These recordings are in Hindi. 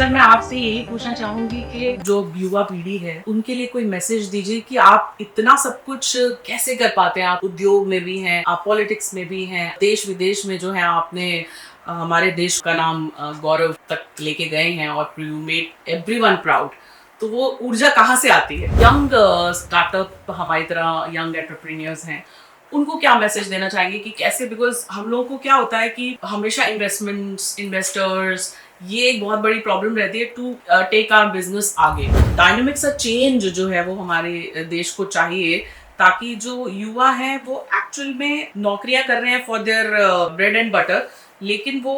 सर मैं आपसे यही पूछना चाहूंगी कि जो युवा पीढ़ी है उनके लिए कोई मैसेज दीजिए कि आप इतना सब कुछ कैसे कर पाते हैं। आप उद्योग में भी हैं, आप पॉलिटिक्स में भी हैं, देश विदेश में जो है आपने हमारे देश का नाम गौरव तक लेके गए हैं और यू मेड एवरीवन प्राउड। तो वो ऊर्जा कहाँ से आती है? यंग स्टार्टअप हमारी तरह यंग एंटरप्रेन्योर्स हैं, उनको क्या मैसेज देना चाहेंगे कि कैसे? बिकॉज हम लोगों को क्या होता है कि हमेशा इन्वेस्टमेंट्स, इन्वेस्टर्स, ये एक बहुत बड़ी प्रॉब्लम रहती है टू टेक आवर बिजनेस आगे। डायनामिक सा चेंज जो है वो हमारे देश को चाहिए, ताकि जो युवा है वो एक्चुअल में नौकरियां कर रहे हैं for their bread and butter, लेकिन वो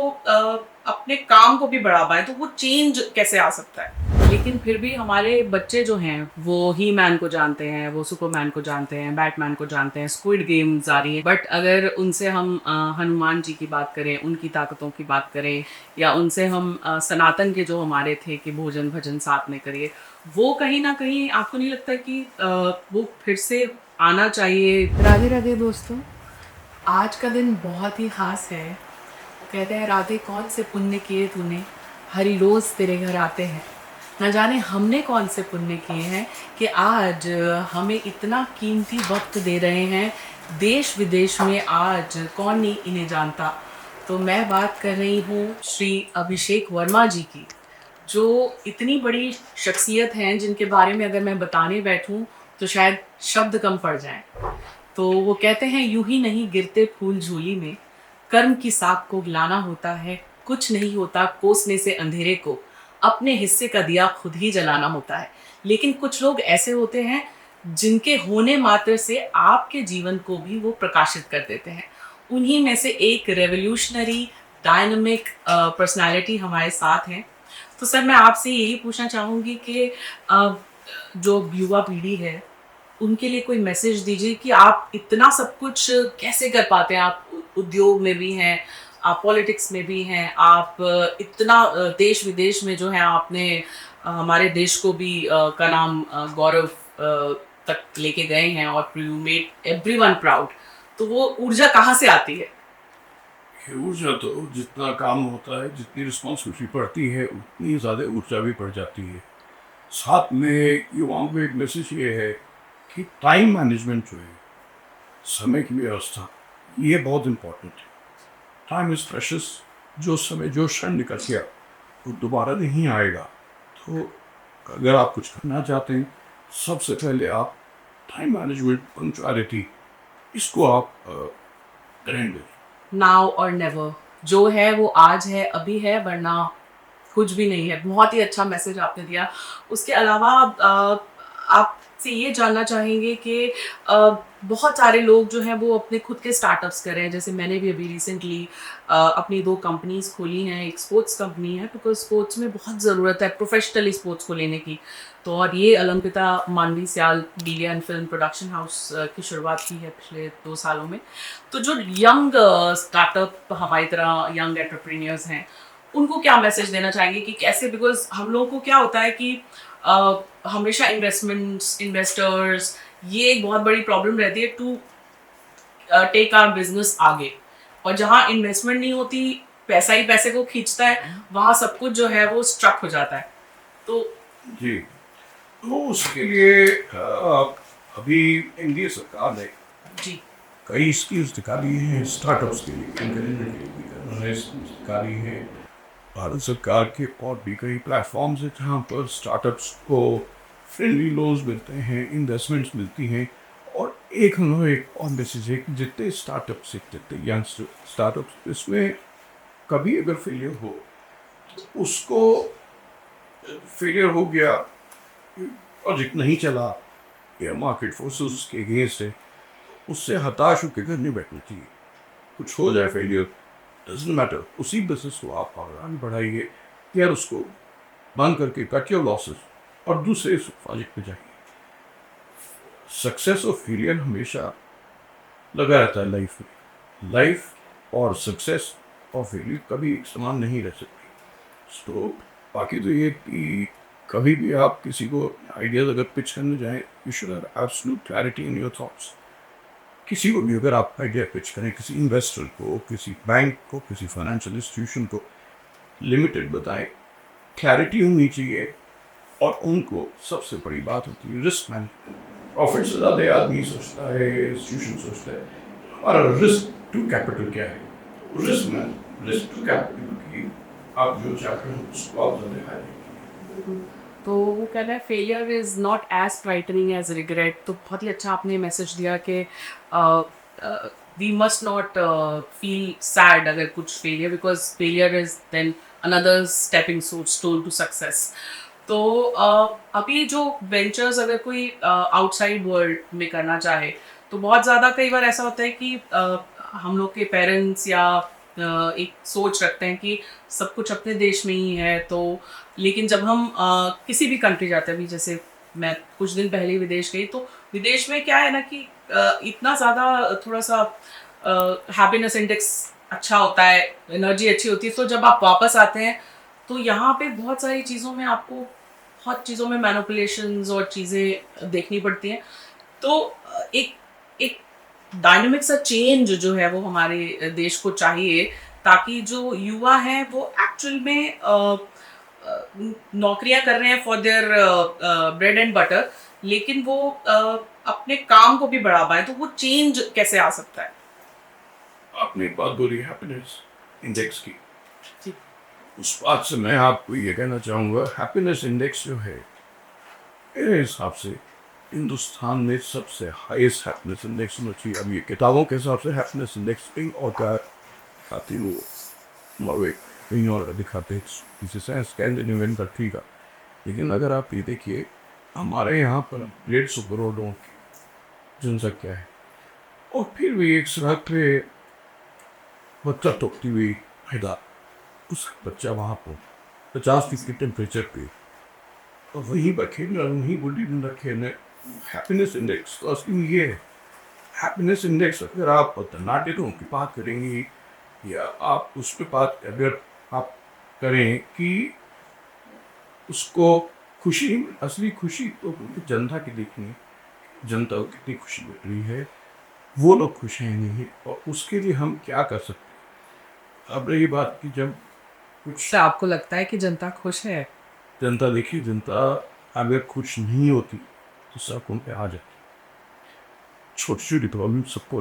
अपने काम को भी बढ़ा पाए। तो वो चेंज कैसे आ सकता है? लेकिन फिर भी हमारे बच्चे जो हैं वो ही मैन को जानते हैं, वो सुपरमैन को जानते हैं, बैटमैन को जानते हैं, स्क्विड गेम्स आ रही है। बट अगर उनसे हम हनुमान जी की बात करें, उनकी ताकतों की बात करें, या उनसे हम सनातन के जो हमारे थे कि भोजन भजन साथ में करिए, वो कहीं ना कहीं आपको नहीं लगता कि वो फिर से आना चाहिए? राधे राधे दोस्तों, आज का दिन बहुत ही ख़ास है। कहते हैं राधे कौन से पुण्य किए तूने, हरि रोज़ तेरे घर आते हैं। न जाने हमने कौन से पुण्य किए हैं कि आज हमें इतना कीमती वक्त दे रहे हैं। देश विदेश में आज कौन नहीं इन्हें जानता। तो मैं बात कर रही हूँ श्री अभिषेक वर्मा जी की, जो इतनी बड़ी शख्सियत हैं जिनके बारे में अगर मैं बताने बैठूं तो शायद शब्द कम पड़ जाएं। तो वो कहते हैं, यूं ही नहीं गिरते फूल झोली में, कर्म की साख को लाना होता है। कुछ नहीं होता कोसने से अंधेरे को, अपने हिस्से का दिया खुद ही जलाना होता है। लेकिन कुछ लोग ऐसे होते हैं जिनके होने मात्र से आपके जीवन को भी वो प्रकाशित कर देते हैं। उन्हीं में से एक रेवोल्यूशनरी डायनामिक पर्सनालिटी हमारे साथ हैं। तो सर मैं आपसे यही पूछना चाहूँगी कि जो युवा पीढ़ी है उनके लिए कोई मैसेज दीजिए कि आप इतना सब कुछ कैसे कर पाते हैं। आप उद्योग में भी हैं, आप पॉलिटिक्स में भी हैं, आप इतना देश विदेश में जो है आपने हमारे देश को भी का नाम गौरव तक लेके गए हैं और यू मेड एवरीवन प्राउड। तो वो ऊर्जा कहाँ से आती है? ये ऊर्जा तो जितना काम होता है, जितनी रिस्पॉन्सिबिलिटी पड़ती है, उतनी ज़्यादा ऊर्जा भी बढ़ जाती है। साथ में युवाओं को एक मैसेज ये है कि टाइम मैनेजमेंट जो है, समय की व्यवस्था, ये बहुत इम्पोर्टेंट है। Time is precious. जो समय, जो क्षण निकल गया वो दोबारा नहीं आएगा। तो अगर आप कुछ करना चाहते हैं, सबसे पहले आप टाइम मैनेजमेंट, पंक्चुअलिटी, इसको आप करेंगे। नाउ और नेवर, जो है वो आज है, अभी है, वरना कुछ भी नहीं है। बहुत ही अच्छा मैसेज आपने दिया। उसके अलावा आपसे ये जानना चाहेंगे कि बहुत सारे लोग जो हैं वो अपने खुद के स्टार्टअप्स कर रहे हैं। जैसे मैंने भी अभी रिसेंटली अपनी 2 कंपनीज खोली हैं। एक स्पोर्ट्स कंपनी है, बिकॉज स्पोर्ट्स में बहुत ज़रूरत है प्रोफेशनली स्पोर्ट्स को लेने की। तो और ये अलंकृता मानवी स्याल media and film production house की शुरुआत की है पिछले 2 सालों में। तो जो यंग स्टार्टअप हमारी तरह यंग एंटरप्रेन्योर्स हैं, उनको क्या मैसेज देना चाहेंगे कि कैसे? बिकॉज हम लोगों को क्या होता है कि हमेशा इन्वेस्टमेंट्स, इन्वेस्टर्स, ये एक बहुत बड़ी प्रॉब्लम रहती है टू टेक आवर बिजनेस आगे। और जहाँ इन्वेस्टमेंट नहीं होती, पैसा ही पैसे को खींचता है, वहाँ सब कुछ जो है वो स्ट्रक हो जाता है। तो जी, तो उसके लिए अभी एनडीए सरकार ने जी कई स्कीम्स निकाली हैं स्टार्टअप्स के लिए, encouragement के लिए उन्होंने स्कीम्स निकाली हैं। भारत सरकार के और भी कई प्लेटफॉर्म्स हैं जहाँ पर स्टार्टअप्स को फ्रेंडली लोन्स मिलते हैं, इन्वेस्टमेंट्स मिलती हैं। और एक हम एक और मैसेज है कि जितने स्टार्टअप्स, जितने यंग स्टार्टअप्स, इसमें कभी अगर फेलियर हो, उसको फेलियर हो गया, प्रोजेक्ट नहीं चला या मार्केट फोर्सेस के अगेंस्ट है, उससे हताश होकर घर नहीं बैठना चाहिए। कुछ हो जाए, फेलियर डजंट मैटर, उसी बिजनेस को आप आगे बढ़ाइए, यार उसको बंद करके कट योर लॉसेस और दूसरे प्रोजेक्ट पे जाइए। सक्सेस और फेलियर हमेशा लगा रहता है लाइफ में। लाइफ और सक्सेस और फेलियर कभी एक समान नहीं रह सकती। तो बाकी तो ये कि कभी भी आप किसी को आइडियाज अगर पिच करने जाएं, you should have absolute clarity in your thoughts. किसी को भी अगर आप आइडिया पिच करें, किसी इन्वेस्टर को, किसी बैंक को, किसी फाइनेंशियल इंस्टीट्यूशन को, लिमिटेड बताएं, क्लैरिटी होनी चाहिए। और उनको सबसे बड़ी बात होती है रिस्क मैनेजमेंट। प्रॉफिट से ज़्यादा आदमी सोचता है, इंस्टीट्यूशन सोचता है हमारा रिस्क टू कैपिटल क्या है। Risk man risk to capital की आप जो चैप्टर उसको आप ज़्यादा हाईलाइट। तो वो कहना है failure is not as frightening as regret. तो बहुत ही अच्छा आपने मैसेज दिया कि we must not feel sad अगर कुछ failure, because failure is then another stepping stone to success. तो अभी जो वेंचर्स अगर कोई आउटसाइड वर्ल्ड में करना चाहे तो बहुत ज़्यादा कई बार ऐसा होता है कि हम लोग के पेरेंट्स या एक सोच रखते हैं कि सब कुछ अपने देश में ही है। तो लेकिन जब हम किसी भी कंट्री जाते हैं, अभी जैसे मैं कुछ दिन पहले ही विदेश गई, तो विदेश में क्या है ना कि इतना ज़्यादा थोड़ा सा हैप्पीनेस इंडेक्स अच्छा होता है, एनर्जी अच्छी होती है। तो जब आप वापस आते हैं तो यहाँ पे बहुत सारी चीज़ों में आपको बहुत चीज़ों में मैनिपुलेशंस और चीज़ें देखनी पड़ती हैं। तो एक एक डायनामिक सा चेंज जो है वो हमारे देश को चाहिए, ताकि जो युवा हैं वो एक्चुअल में नौकरियां कर रहे हैं for their bread and butter, लेकिन वो अपने काम को भी बढ़ा पाए। तो वो चेंज कैसे आ सकता है? आपने एक बात बोली हैप्पीनेस इंडेक्स की, जी। उस बात से मैं आपको ये कहना चाहूँगा हैप्पीनेस इंडेक्स जो है मेरे हिसाब से हिंदुस्तान में सबसे हाईएस्ट हैप्पीनेस इंडेक्स होना चाहिए। अब ये किताबों के हिसाब से हैप्पीनेस इंडेक्स कहीं और का खाती वो नॉर्वे कहीं और दिखाते हैं जिसे स्कैंडिनेवियन कंट्री का। लेकिन अगर आप ये देखिए हमारे यहाँ पर 150 करोड़ लोगों की जनसंख्या है और फिर भी एक सड़क पे बच्चा टोकती हुई हैदा उस बच्चा वहाँ पर 50 डिग्री टेम्परेचर पे और वहीं पर खेल रहा वहीं गुल्ली डंडा खेलने। हैप्पीनेस इंडेक्स तो असली में ये है। हैप्पीनेस इंडेक्स अगर आप नाट्यों की बात करेंगे या आप उस पर बात अगर आप करें कि उसको खुशी, असली खुशी तो जनता की देखनी है, जनता को कितनी खुशी मिल रही है, वो लोग खुश हैं नहीं, और उसके लिए हम क्या कर सकते हैं। अब रही बात कि जब कुछ तो आपको लगता है कि जनता खुश है? जनता, देखिए जनता अगर खुश नहीं होती तो सड़कों पे आ जाती, छोटी छोटी प्रॉब्लम सबको।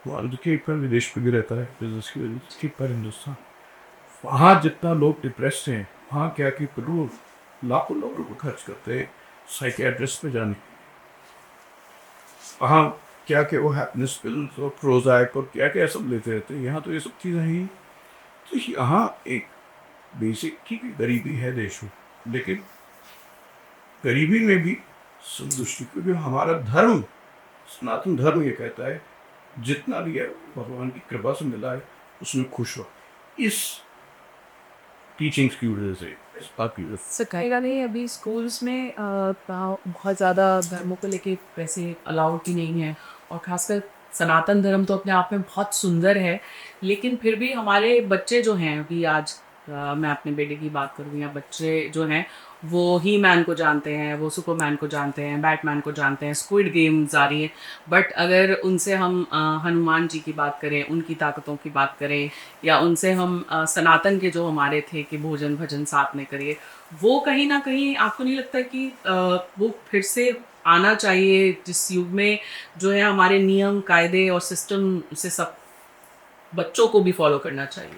हमारे देखिए एक पर विदेश पे भी रहता है बिजनेस की वजह से, एक पर हिंदुस्तान, वहाँ जितना लोग डिप्रेस्ड हैं वहाँ क्या कि करोड़ लाखों लोग रुपये खर्च करते हैं साइकियाट्रिस्ट पे जाने। वहाँ क्या क्या वो हैप्पीनेस पिल्स और प्रोजैक और क्या क्या सब लेते रहते हैं। यहाँ तो ये सब चीज़ें ही, तो यहाँ एक बेसिक ठीक है गरीबी है देश में, लेकिन गरीबी में भी संतुष्टि, क्योंकि हमारा धर्म सनातन धर्म ये कहता है जितना भी है भगवान की कृपा से मिला है उसमें खुश हो। इस टीचिंग्स की वजह से, इस बात की वजह से सिखाएगा नहीं। अभी स्कूल्स में बहुत ज़्यादा धर्मों को लेके वैसे अलाउड ही नहीं है, और खासकर सनातन धर्म तो अपने आप में बहुत सुंदर है, लेकिन फिर भी हमारे बच्चे जो हैं अभी आज मैं अपने बेटे की बात करूँ, या बच्चे जो हैं वो ही मैन को जानते हैं, वो सुपरमैन को जानते हैं, बैटमैन को जानते हैं, स्क्विड गेम्स आ रही है। बट अगर उनसे हम हनुमान जी की बात करें, उनकी ताकतों की बात करें, या उनसे हम सनातन के जो हमारे थे कि भोजन भजन साथ में करिए, वो कहीं ना कहीं आपको नहीं लगता कि वो फिर से आना चाहिए जिस युग में जो है हमारे नियम कायदे और सिस्टम से सब बच्चों को भी फॉलो करना चाहिए?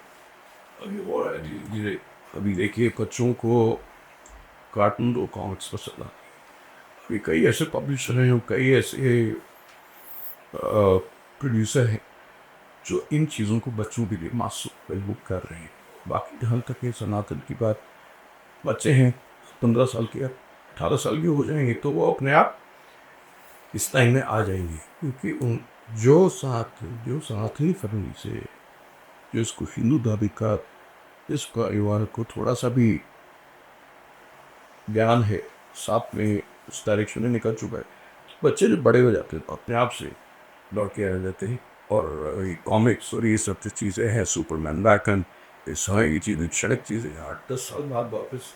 अभी हो रहा है धीरे धीरे। अभी देखिए बच्चों को कार्टून और कॉमिक्स पसंद आते हैं। अभी कई ऐसे पब्लिशर हैं, कई ऐसे प्रोड्यूसर हैं जो इन चीज़ों को बच्चों के लिए मासूम बुक कर रहे हैं। बाकी जहाँ तक ये सनातन की बात, बच्चे हैं 15 साल के 18 साल के हो जाएंगे तो वो अपने आप इस टाइम में आ जाएंगे, क्योंकि उन जो सनातनी फैमिली से जो इसको हिंदू दाबी का इसका युवा को थोड़ा सा भी ज्ञान है, साथ में उस डायरेक्शन में निकल चुका है, बच्चे जो बड़े हो जाते हैं तो अपने आप से लौट के आ जाते हैं। और कॉमिक्स और ये सब जो चीज़ें हैं, सुपरमैन बैटमैन, ये सारी चीज़ें क्षणिक चीज़ें 8-10 साल बाद वापस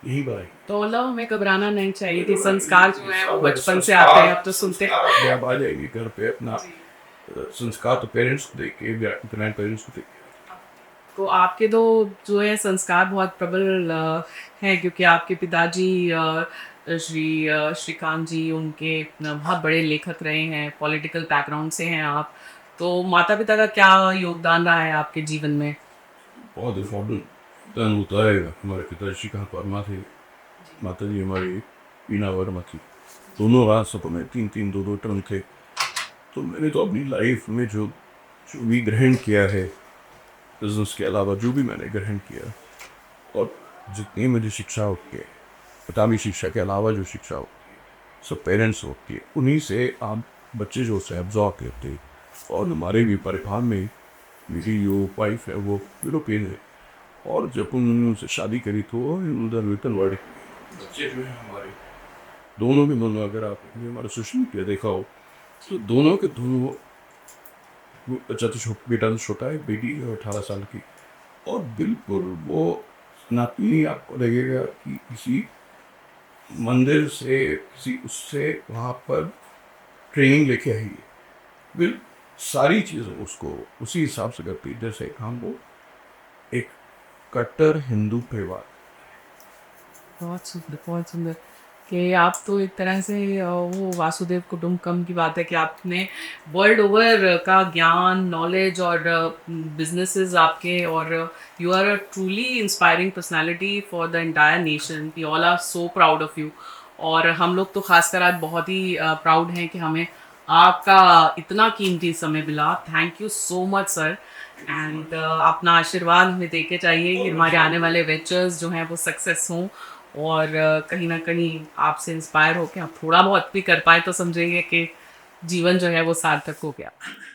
यही बनाएंगे। तो मतलब हमें घबराना नहीं चाहिए कि संस्कार जो है वो बचपन से आते हैं, अब तो सुनते हैं। आप आ जाएगी घर पे, अपना संस्कार तो पेरेंट्स को देख के, ग्रैंड पेरेंट्स को देख के। तो आपके तो जो है संस्कार बहुत प्रबल हैं, क्योंकि आपके पिताजी श्रीकांत जी उनके बहुत बड़े लेखक रहे हैं, पॉलिटिकल बैकग्राउंड से हैं आप। तो माता पिता का क्या योगदान रहा है आपके जीवन में? बहुत इम्पोर्टेंट होता है। हमारे पिताजी का वर्मा थे, माता जी हमारी वीणा वर्मा थी। दोनों राजसभा में 3-3 2-2 टर्म थे। तो मैंने तो अपनी लाइफ में जो जो भी ग्रहण किया है, बिजनेस के अलावा जो भी मैंने ग्रहण किया, और जितनी मुझे शिक्षा होती है, किताबी शिक्षा के अलावा जो शिक्षा होती है, सब पेरेंट्स होती है, उन्हीं से आप बच्चे जो से एब्जॉर्ब करते हैं। और हमारे भी परिवार में मेरी जो वाइफ है वो यूरोपियन है, और जब उन्होंने उनसे शादी करी तो उधर वेतन वर्ड बच्चे जो है हमारे दोनों भी, दोनों अगर आपने हमारा सोशल मीडिया देखा हो तो दोनों के दोनों, बच्चा तो बेटा तो छोटा है, बेटी है 18 साल की, और बिल्कुल वो नाती आपको लगेगा कि किसी मंदिर से किसी उससे वहाँ पर ट्रेनिंग लेके आई है। बिल सारी चीज़ें उसको उसी हिसाब से करती है जैसे हम वो एक कट्टर हिंदू परिवार। बहुत सुंदर, बहुत सुंदर। कि आप तो एक तरह से वो वासुदेव कुटुंबकम की बात है कि आपने वर्ल्ड ओवर का ज्ञान, नॉलेज और बिजनेसेस आपके, और you are a truly inspiring personality for the entire nation. We all are so proud of you. और हम लोग तो खासकर आज बहुत ही प्राउड हैं कि हमें आपका इतना कीमती समय मिला। Thank you so much sir. And अपना आशीर्वाद हमें देके चाहिए कि हमारे आने वाले वेंचर्स जो हैं वो सक्सेस हों, और कहीं ना कहीं आपसे इंस्पायर होकर आप थोड़ा बहुत भी कर पाए तो समझेंगे कि जीवन जो है वो सार्थक हो गया।